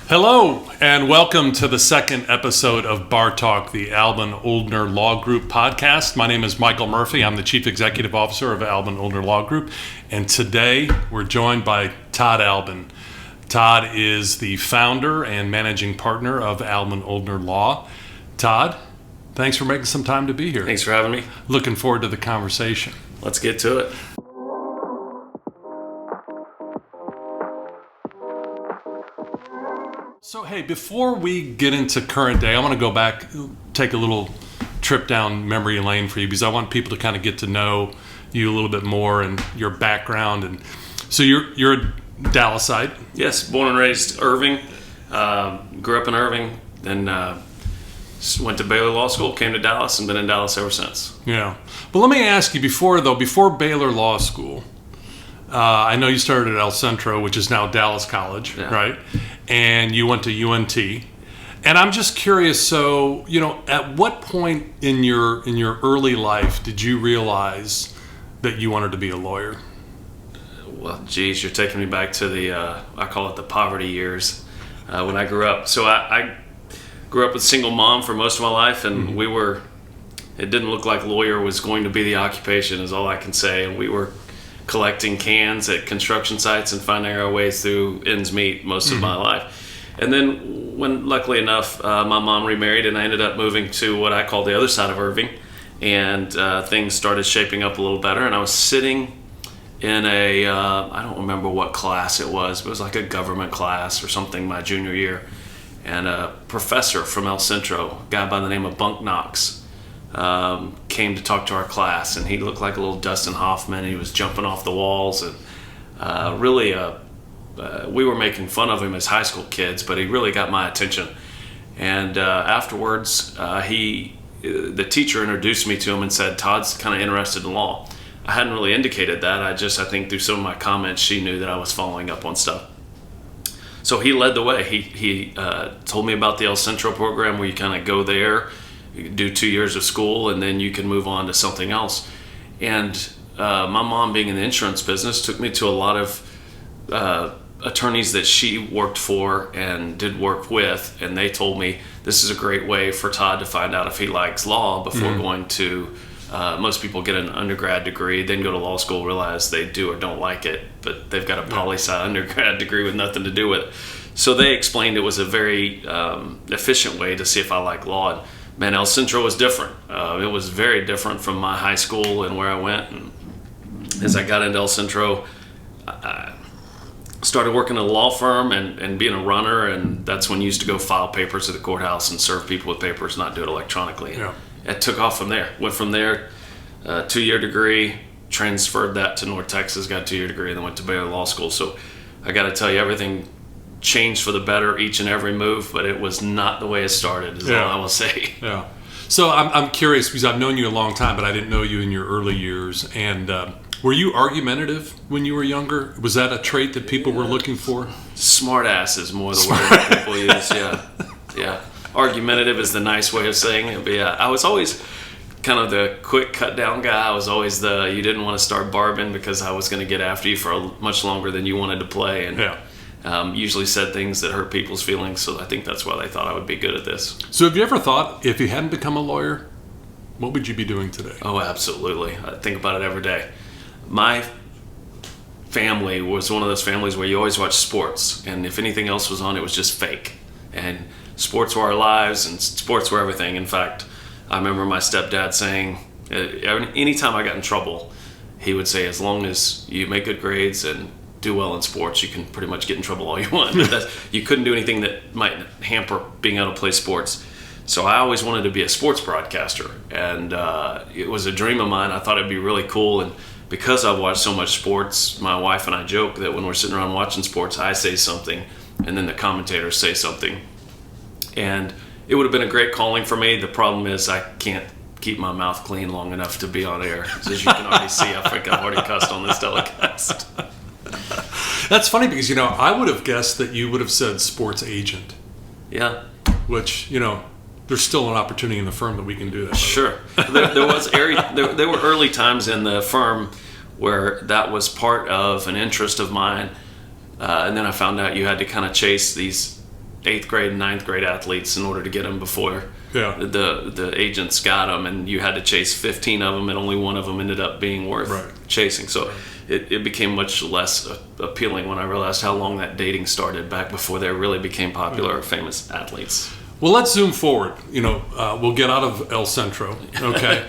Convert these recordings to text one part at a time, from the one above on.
Hello, and welcome to the second episode of Bar Talk, the Albin Oldner Law Group podcast. My name is Michael Murphy. I'm the Chief Executive Officer of Albin Oldner Law Group, and today we're joined by Todd Albin. Todd is the founder and managing partner of Albin Albin Law. Todd, thanks for making some time to be here. Thanks for having me. Looking forward to the conversation. Let's get to it. So, hey, before we get into current day, I want to go back, take a little trip down memory lane for you because I want people to kind of get to know you a little bit more and your background. And so you're a Dallasite. Yes, born and raised Irving. Grew up in Irving, then went to Baylor Law School, came to Dallas, and been in Dallas ever since. Yeah. But let me ask you, before Baylor Law School, I know you started at El Centro, which is now Dallas College, right? And you went to UNT. And I'm just curious, so, at what point in your early life did you realize that you wanted to be a lawyer? Well, geez, you're taking me back to the, I call it the poverty years, when I grew up. So I grew up with a single mom for most of my life, and it didn't look like lawyer was going to be the occupation, is all I can say. And we were collecting cans at construction sites and finding our way through ends meet most of my life. And then when, luckily enough, my mom remarried and I ended up moving to what I call the other side of Irving, and things started shaping up a little better. And I was sitting in I don't remember what class it was, but it was like a government class or something my junior year. And a professor from El Centro, a guy by the name of Bunk Knox, came to talk to our class, and he looked like a little Dustin Hoffman. He was jumping off the walls, and we were making fun of him as high school kids, but he really got my attention. And afterwards, the teacher introduced me to him and said, "Todd's kind of interested in law." I hadn't really indicated that. I think through some of my comments, she knew that I was following up on stuff. So he led the way. He told me about the El Centro program, where you kind of go there, you do 2 years of school, and then you can move on to something else. And my mom, being in the insurance business, took me to a lot of attorneys that she worked for and did work with, and they told me this is a great way for Todd to find out if he likes law before going to most people get an undergrad degree, then go to law school, realize they do or don't like it, but they've got a poli-sci undergrad degree with nothing to do with it. So they explained it was a very efficient way to see if I like law. And man, El Centro was different. It was very different from my high school and where I went. And as I got into El Centro, I started working at a law firm and being a runner, and that's when you used to go file papers at the courthouse and serve people with papers, not do it electronically. Yeah. It took off from there. Went from there, 2-year degree, transferred that to North Texas, got a 2-year degree, and then went to Baylor Law School. So I got to tell you, everything changed for the better each and every move, but it was not the way it started, is all I will say. Yeah. So I'm curious, because I've known you a long time, but I didn't know you in your early years. And were you argumentative when you were younger? Was that a trait that people were looking for? Smart ass is more the word people use, yeah. Argumentative is the nice way of saying it, but yeah, I was always kind of the quick cut down guy. I was always you didn't want to start barbing because I was going to get after you for much longer than you wanted to play, and usually said things that hurt people's feelings, so I think that's why they thought I would be good at this. So have you ever thought, if you hadn't become a lawyer, what would you be doing today? Oh, absolutely. I think about it every day. My family was one of those families where you always watch sports, and if anything else was on, it was just fake. And sports were our lives, and sports were everything. In fact, I remember my stepdad saying, anytime I got in trouble, he would say, as long as you make good grades and do well in sports, you can pretty much get in trouble all you want. You couldn't do anything that might hamper being able to play sports. So I always wanted to be a sports broadcaster, and it was a dream of mine. I thought it'd be really cool, and because I watched so much sports, my wife and I joke that when we're sitting around watching sports, I say something, and then the commentators say something. And it would have been a great calling for me. The problem is I can't keep my mouth clean long enough to be on air. As you can already see, I think I've already cussed on this telecast. That's funny because, I would have guessed that you would have said sports agent. Yeah. Which, there's still an opportunity in the firm that we can do that. Sure. There were early times in the firm where that was part of an interest of mine. And then I found out you had to kind of chase these 8th grade and 9th grade athletes in order to get them before the agents got them, and you had to chase 15 of them, and only one of them ended up being worth chasing. So it became much less appealing when I realized how long that dating started back before they really became popular or famous athletes. Well, let's zoom forward. We'll get out of El Centro. Okay.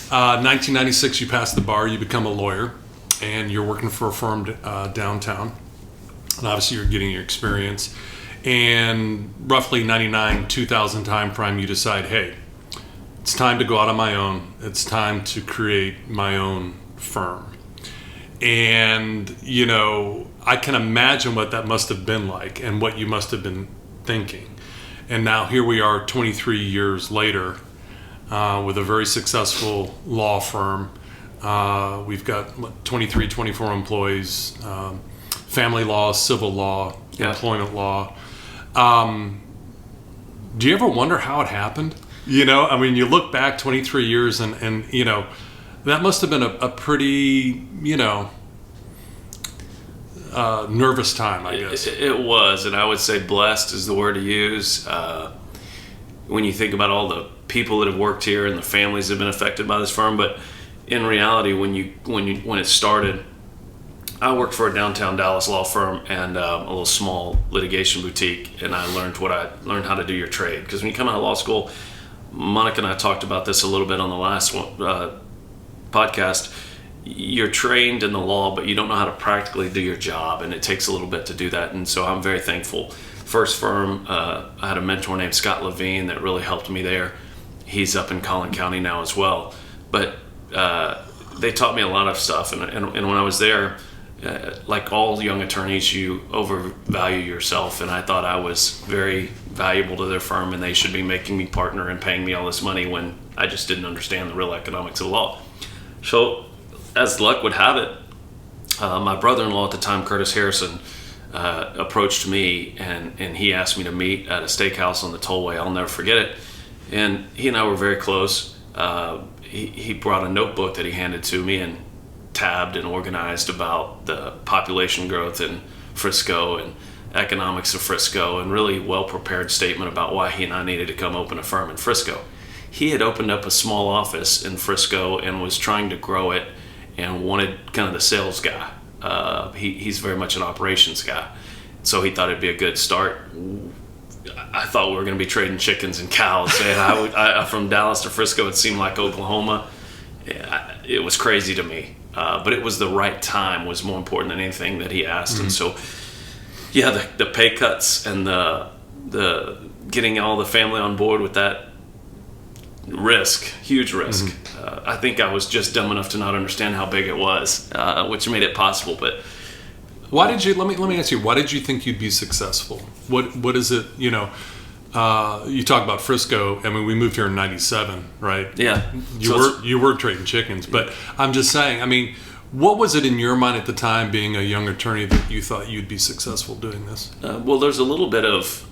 1996, you pass the bar, you become a lawyer, and you're working for a firm downtown. And obviously, you're getting your experience. And roughly 99, 2000 time frame, you decide, hey, it's time to go out on my own. It's time to create my own firm. And, I can imagine what that must have been like and what you must have been thinking. And now here we are 23 years later with a very successful law firm. We've got 23, 24 employees, family law, civil law, employment law. Do you ever wonder how it happened? You look back 23 years and that must have been a pretty, nervous time, I guess. It was, and I would say blessed is the word to use. When you think about all the people that have worked here and the families that have been affected by this firm, but in reality, when it started, I worked for a downtown Dallas law firm and a little small litigation boutique, and I learned how to do your trade. Because when you come out of law school, Monica and I talked about this a little bit on the last podcast. You're trained in the law, but you don't know how to practically do your job, and it takes a little bit to do that. And so I'm very thankful. First firm, I had a mentor named Scott Levine that really helped me there. He's up in Collin County now as well. But they taught me a lot of stuff, and when I was there, like all young attorneys, you overvalue yourself, and I thought I was very valuable to their firm, and they should be making me partner and paying me all this money when I just didn't understand the real economics of the law. So, as luck would have it, my brother-in-law at the time, Curtis Harrison, approached me, and he asked me to meet at a steakhouse on the tollway. I'll never forget it. And he and I were very close. He brought a notebook that he handed to me and tabbed and organized about the population growth in Frisco and economics of Frisco, and really well-prepared statement about why he and I needed to come open a firm in Frisco. He had opened up a small office in Frisco and was trying to grow it and wanted kind of the sales guy. He's very much an operations guy. So he thought it'd be a good start. I thought we were going to be trading chickens and cows. And I from Dallas to Frisco, it seemed like Oklahoma. It was crazy to me. But it was the right time was more important than anything that he asked. Mm-hmm. And so, the pay cuts and the getting all the family on board with that huge risk. Mm-hmm. I think I was just dumb enough to not understand how big it was, which made it possible. But why did you? Let me ask you. Why did you think you'd be successful? What is it? You talk about Frisco. I mean, we moved here in '97, right? Yeah. You were trading chickens, but I'm just saying. I mean, what was it in your mind at the time, being a young attorney, that you thought you'd be successful doing this? Well, there's a little bit of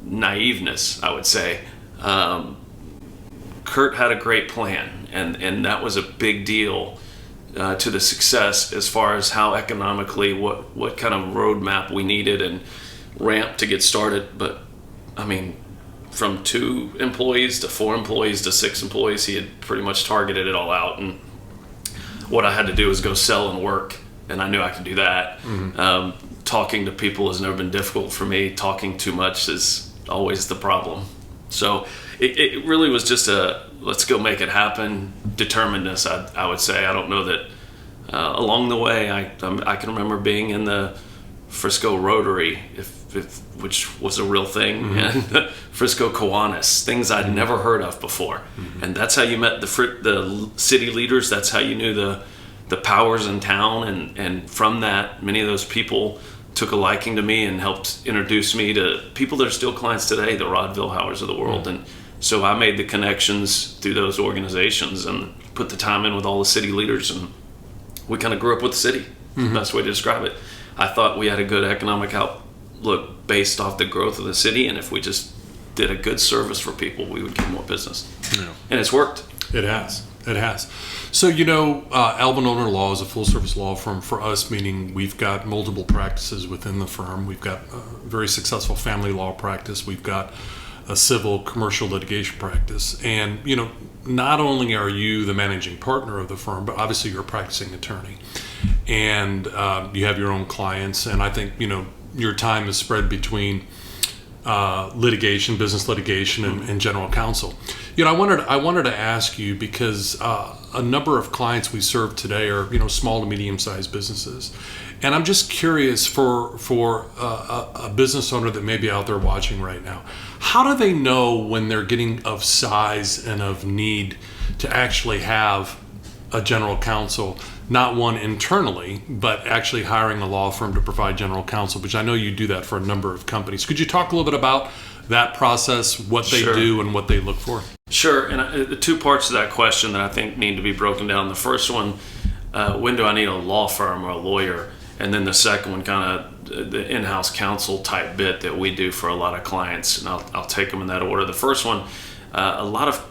naiveness, I would say. Kurt had a great plan, and that was a big deal to the success as far as how economically, what kind of roadmap we needed and ramp to get started. But I mean, from 2 employees to 4 employees to 6 employees, he had pretty much targeted it all out. And what I had to do was go sell and work, and I knew I could do that. Mm-hmm. Talking to people has never been difficult for me. Talking too much is always the problem. So it really was just a let's go make it happen determinedness, I would say. I don't know that along the way I can remember being in the Frisco Rotary, which was a real thing, mm-hmm. and Frisco Kiwanis, things I'd mm-hmm. never heard of before. Mm-hmm. And that's how you met the city leaders. That's how you knew the powers in town. And from that, many of those people took a liking to me and helped introduce me to people that are still clients today, the Rod Vilhauers of the world. Mm-hmm. And so I made the connections through those organizations and put the time in with all the city leaders, and we kind of grew up with the city. Mm-hmm. The best way to describe it. I thought we had a good economic outlook based off the growth of the city, and if we just did a good service for people, we would get more business. Yeah. And it's worked. It has. It has. So, Albin Albin Law is a full-service law firm for us, meaning we've got multiple practices within the firm. We've got a very successful family law practice. We've got a civil commercial litigation practice. And, not only are you the managing partner of the firm, but obviously you're a practicing attorney. And you have your own clients. And I think, your time is spread between litigation, business litigation, and general counsel. I wanted to ask you because a number of clients we serve today are small to medium sized businesses, and I'm just curious for a business owner that may be out there watching right now, how do they know when they're getting of size and of need to actually have a general counsel? Not one internally, but actually hiring a law firm to provide general counsel, which I know you do that for a number of companies. Could you talk a little bit about that process, what they do and what they look for? Sure, and the two parts of that question that I think need to be broken down. The first one, when do I need a law firm or a lawyer? And then the second one, kind of the in-house counsel type bit that we do for a lot of clients, and I'll take them in that order. The first one, a lot of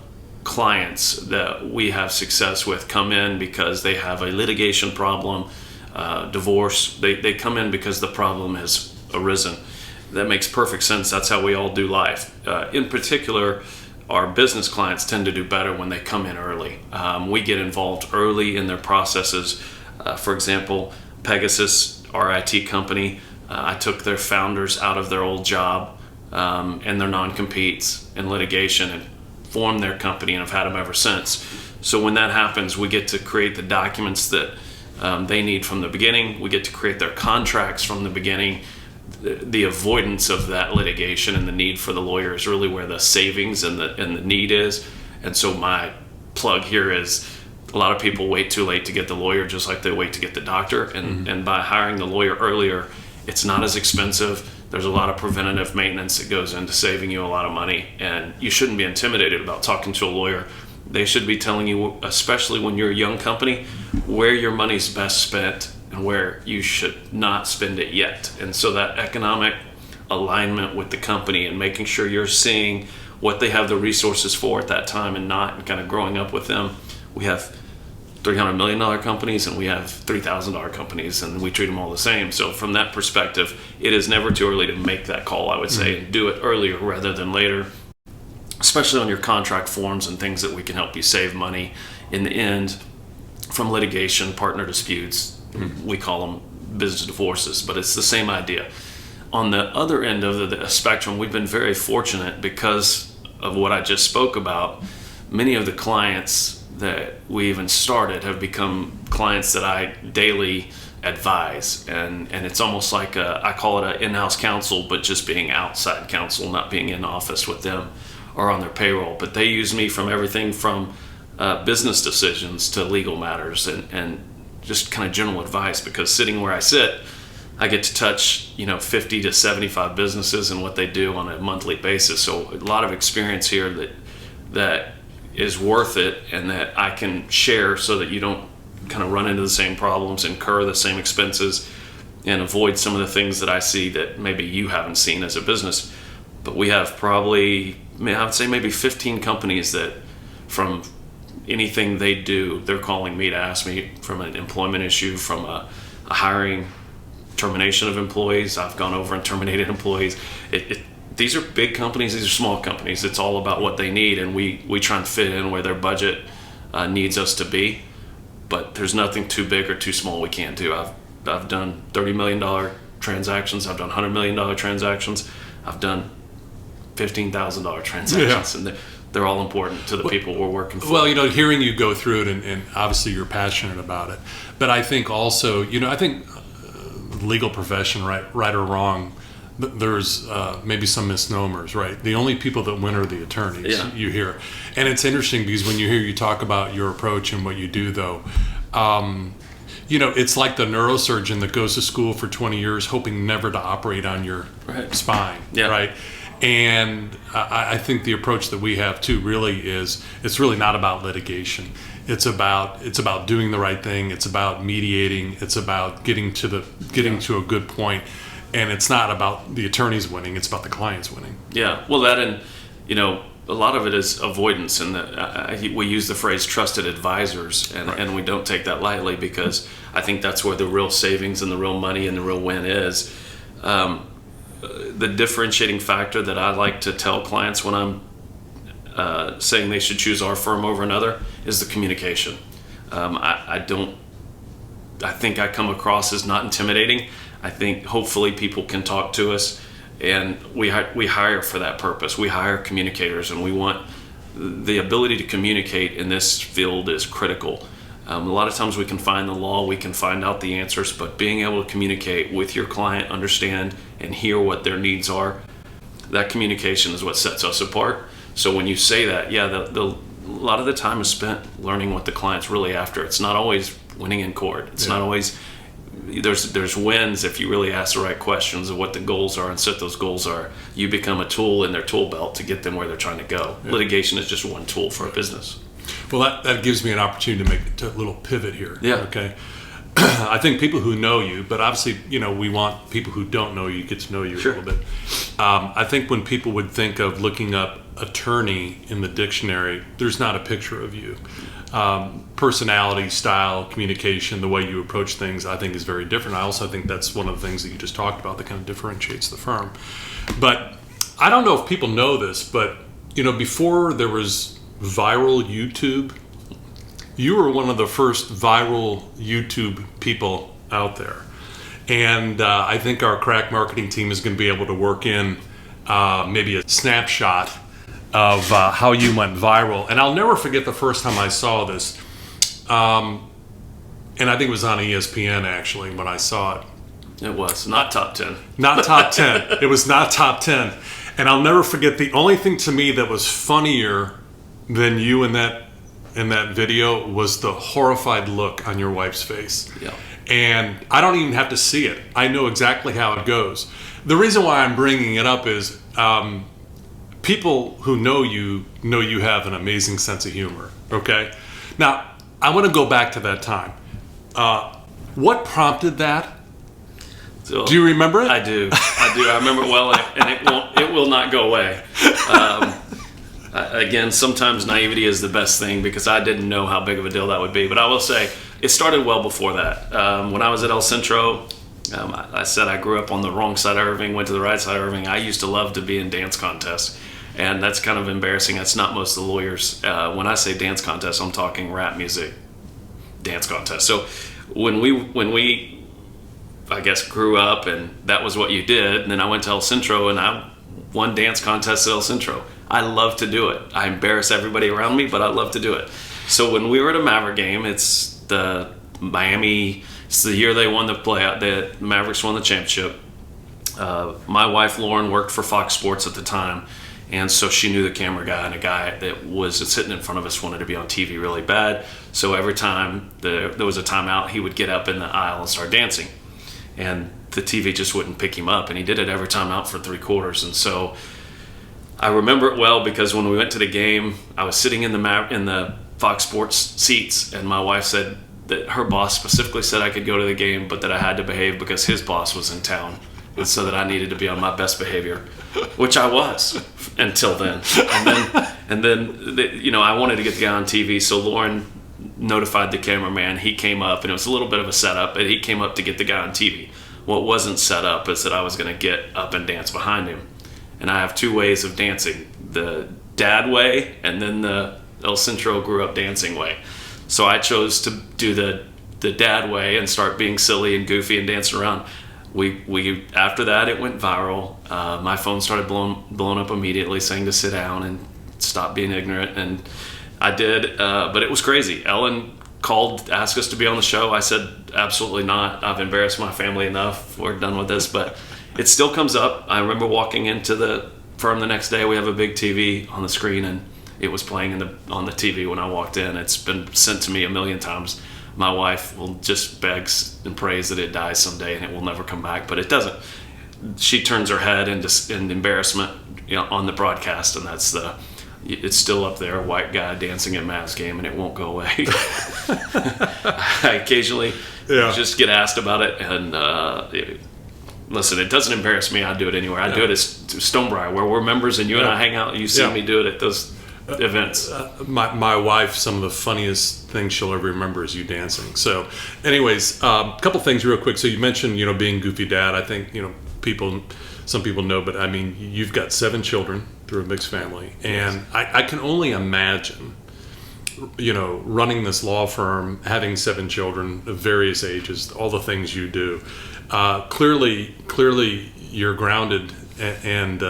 clients that we have success with come in because they have a litigation problem, divorce. They come in because the problem has arisen. That makes perfect sense. That's how we all do life. In particular, our business clients tend to do better when they come in early. We get involved early in their processes. For example, Pegasus, our IT company, I took their founders out of their old job and their non-competes in litigation and formed their company, and have had them ever since. So when that happens, we get to create the documents that they need from the beginning. We get to create their contracts from the beginning. The avoidance of that litigation and the need for the lawyer is really where the savings and the need is. And so my plug here is a lot of people wait too late to get the lawyer, just like they wait to get the doctor. And by hiring the lawyer earlier, it's not as expensive. There's a lot of preventative maintenance that goes into saving you a lot of money, and you shouldn't be intimidated about talking to a lawyer. They should be telling you, especially when you're a young company, where your money's best spent and where you should not spend it yet. And so that economic alignment with the company and making sure you're seeing what they have the resources for at that time and not, and kind of growing up with them. We have $300 million companies and we have $3,000 companies, and we treat them all the same. So from that perspective, it is never too early to make that call, I would say, and do it earlier rather than later, especially on your contract forms and things that we can help you save money in the end from litigation, partner disputes. We call them business divorces, but it's the same idea. On the other end of the spectrum, we've been very fortunate because of what I just spoke about. Many of the clients that we even started have become clients that I daily advise, and it's almost like I call it an in-house counsel, but just being outside counsel, not being in office with them or on their payroll. But they use me from everything from business decisions to legal matters and just kind of general advice, because sitting where I sit, I get to touch 50 to 75 businesses and what they do on a monthly basis. So a lot of experience here that is worth it, and that I can share so that you don't kind of run into the same problems, incur the same expenses, and avoid some of the things that I see that maybe you haven't seen as a business. But we have probably, I would say maybe 15 companies that from anything they do, they're calling me to ask me from an employment issue, from a hiring, termination of employees. I've gone over and terminated employees. These are big companies, these are small companies. It's all about what they need, and we try and fit in where their budget needs us to be. But there's nothing too big or too small we can't do. I've done $30 million transactions. I've done $100 million transactions. I've done $15,000 transactions, and they're all important to the people we're working for. Well, hearing you go through it, and obviously you're passionate about it. But I think also, I think legal profession, right or wrong, there's maybe some misnomers, right? The only people that win are the attorneys, you hear. And it's interesting because when you talk about your approach and what you do, though, it's like the neurosurgeon that goes to school for 20 years hoping never to operate on your spine, right? And I think the approach that we have, too, really is, it's really not about litigation. It's about doing the right thing. It's about mediating. It's about getting to a good point. And it's not about the attorneys winning, it's about the clients winning. Yeah, well, that, and a lot of it is avoidance, and we use the phrase trusted advisors, and we don't take that lightly, because I think that's where the real savings and the real money and the real win is. The differentiating factor that I like to tell clients when I'm saying they should choose our firm over another is the communication. I think I come across as not intimidating. I think hopefully people can talk to us, and we hire for that purpose. We hire communicators, and we want the ability to communicate in this field is critical. A lot of times we can find the law, we can find out the answers, but being able to communicate with your client, understand and hear what their needs are, that communication is what sets us apart. So when you say that, a lot of the time is spent learning what the client's really after. It's not always winning in court. It's not always, there's wins if you really ask the right questions of what the goals are and set those goals are. You become a tool in their tool belt to get them where they're trying to go. Yeah. Litigation is just one tool for a business. Well, that gives me an opportunity to make a little pivot here. Yeah. Okay. I think people who know you, but obviously, we want people who don't know you get to know you a little bit. I think when people would think of looking up attorney in the dictionary, there's not a picture of you. Personality, style, communication, the way you approach things, I think is very different. I also think that's one of the things that you just talked about that kind of differentiates the firm. But I don't know if people know this, but before there was viral YouTube, you were one of the first viral YouTube people out there. And I think our crack marketing team is going to be able to work in maybe a snapshot of how you went viral. And I'll never forget the first time I saw this. And I think it was on ESPN, actually, when I saw it. It was not top 10. Not top 10. It was not top 10. And I'll never forget, the only thing to me that was funnier than you in that video was the horrified look on your wife's face. Yeah. And I don't even have to see it. I know exactly how it goes. The reason why I'm bringing it up is people who know you have an amazing sense of humor. Okay. Now I want to go back to that time. What prompted that? So, do you remember it? I do. I remember it well, and it will not go away. Again, sometimes naivety is the best thing, because I didn't know how big of a deal that would be. But I will say, it started well before that. When I was at El Centro, I said I grew up on the wrong side of Irving, went to the right side of Irving. I used to love to be in dance contests. And that's kind of embarrassing. That's not most of the lawyers. When I say dance contests, I'm talking rap music dance contests. So when we I guess grew up and that was what you did, and then I went to El Centro and I won dance contests at El Centro. I love to do it. I embarrass everybody around me, but I love to do it. So when we were at a Maverick game, it's the year they won the playoff, the Mavericks won the championship. My wife Lauren worked for Fox Sports at the time, and so she knew the camera guy, and a guy that was sitting in front of us wanted to be on TV really bad. So every time there was a timeout, he would get up in the aisle and start dancing. And the TV just wouldn't pick him up, and he did it every time out for 3 quarters. And so I remember it well, because when we went to the game, I was sitting in the Fox Sports seats, and my wife said that her boss specifically said I could go to the game, but that I had to behave because his boss was in town, and so that I needed to be on my best behavior, which I was until then. And then I wanted to get the guy on TV, so Lauren notified the cameraman. He came up, and it was a little bit of a setup, but he came up to get the guy on TV. What wasn't set up is that I was going to get up and dance behind him. And I have 2 ways of dancing, the dad way and then the El Centro grew up dancing way. So I chose to do the dad way and start being silly and goofy and dancing around. We after that, it went viral. My phone started blowing up immediately, saying to sit down and stop being ignorant. And I did, but it was crazy. Ellen called, asked us to be on the show. I said, absolutely not. I've embarrassed my family enough. We're done with this. But it still comes up. I remember walking into the firm the next day. We have a big TV on the screen, and it was playing on the TV when I walked in. It's been sent to me a million times. My wife will just begs and prays that it dies someday and it will never come back, but it doesn't. She turns her head in embarrassment, on the broadcast, and it's still up there, a white guy dancing at Mavs game, and it won't go away. I occasionally just get asked about it, and listen, it doesn't embarrass me. I do it anywhere. I do it at Stonebriar, where we're members, and you and I hang out. You see me do it at those events. My wife, some of the funniest things she'll ever remember is you dancing. So, anyways, a couple things real quick. So you mentioned, being goofy dad. I think, some people know, but I mean, you've got 7 children through a mixed family, and I can only imagine, running this law firm, having 7 children of various ages, all the things you do. Clearly, you're grounded, and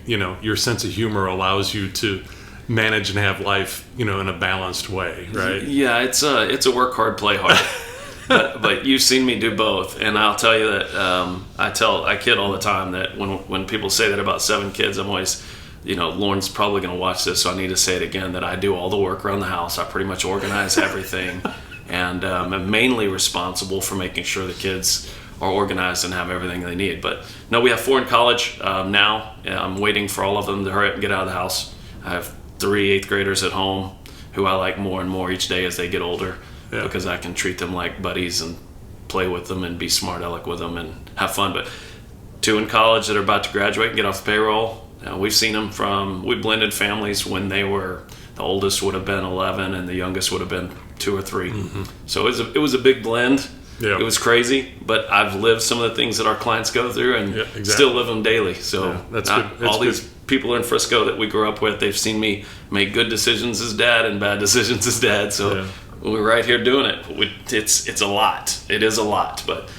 your sense of humor allows you to manage and have life, in a balanced way, right? Yeah, it's a work hard, play hard. but you've seen me do both, and I'll tell you that I kid all the time that when people say that about 7 kids, I'm always, Lauren's probably going to watch this, so I need to say it again, that I do all the work around the house. I pretty much organize everything, and I'm mainly responsible for making sure the kids are organized and have everything they need. But no, we have 4 in college now. I'm waiting for all of them to hurry up and get out of the house. I have 3 8th graders at home who I like more and more each day as they get older, because I can treat them like buddies and play with them and be smart aleck with them and have fun. But 2 in college that are about to graduate and get off the payroll. We've seen them we blended families when the oldest would have been 11 and the youngest would have been 2 or 3. Mm-hmm. So it was a big blend. Yeah. It was crazy, but I've lived some of the things that our clients go through and still live them daily. So that's good. All these people in Frisco that we grew up with, they've seen me make good decisions as dad and bad decisions as dad. So we're right here doing it. It's a lot. It is a lot, but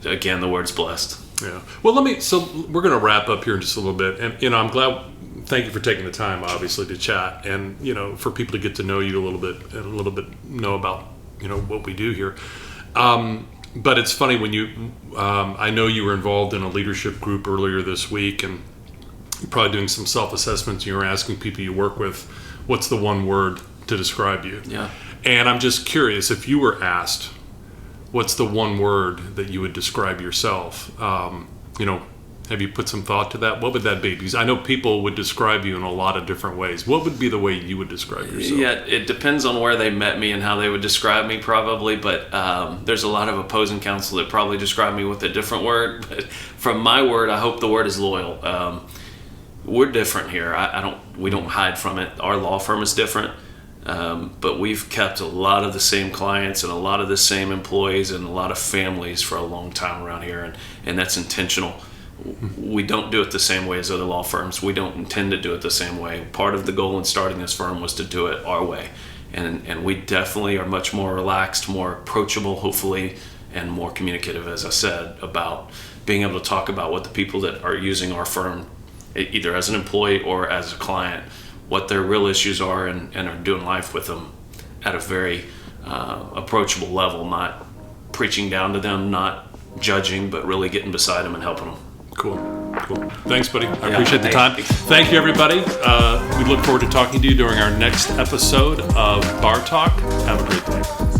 again, the word's blessed. Yeah. Well, so we're going to wrap up here in just a little bit, and I'm glad. Thank you for taking the time, obviously, to chat, and for people to get to know you a little bit, know about what we do here. But it's funny when I know you were involved in a leadership group earlier this week, and you're probably doing some self-assessments. You were asking people you work with, what's the one word to describe you? Yeah. And I'm just curious, if you were asked, what's the one word that you would describe yourself? Have you put some thought to that? What would that be? Because I know people would describe you in a lot of different ways. What would be the way you would describe yourself? Yeah, it depends on where they met me and how they would describe me, probably. But there's a lot of opposing counsel that probably describe me with a different word. But from my word, I hope the word is loyal. We're different here. We don't hide from it. Our law firm is different. But we've kept a lot of the same clients and a lot of the same employees and a lot of families for a long time around here, and that's intentional. We don't do it the same way as other law firms. We don't intend to do it the same way. Part of the goal in starting this firm was to do it our way, and we definitely are much more relaxed, more approachable, hopefully, and more communicative, as I said, about being able to talk about what the people that are using our firm, either as an employee or as a client, what their real issues are, and are doing life with them at a very approachable level, not preaching down to them, not judging, but really getting beside them and helping them. Cool. Thanks, buddy. I appreciate the time. Thank you, everybody. We look forward to talking to you during our next episode of Bar Talk. Have a great day.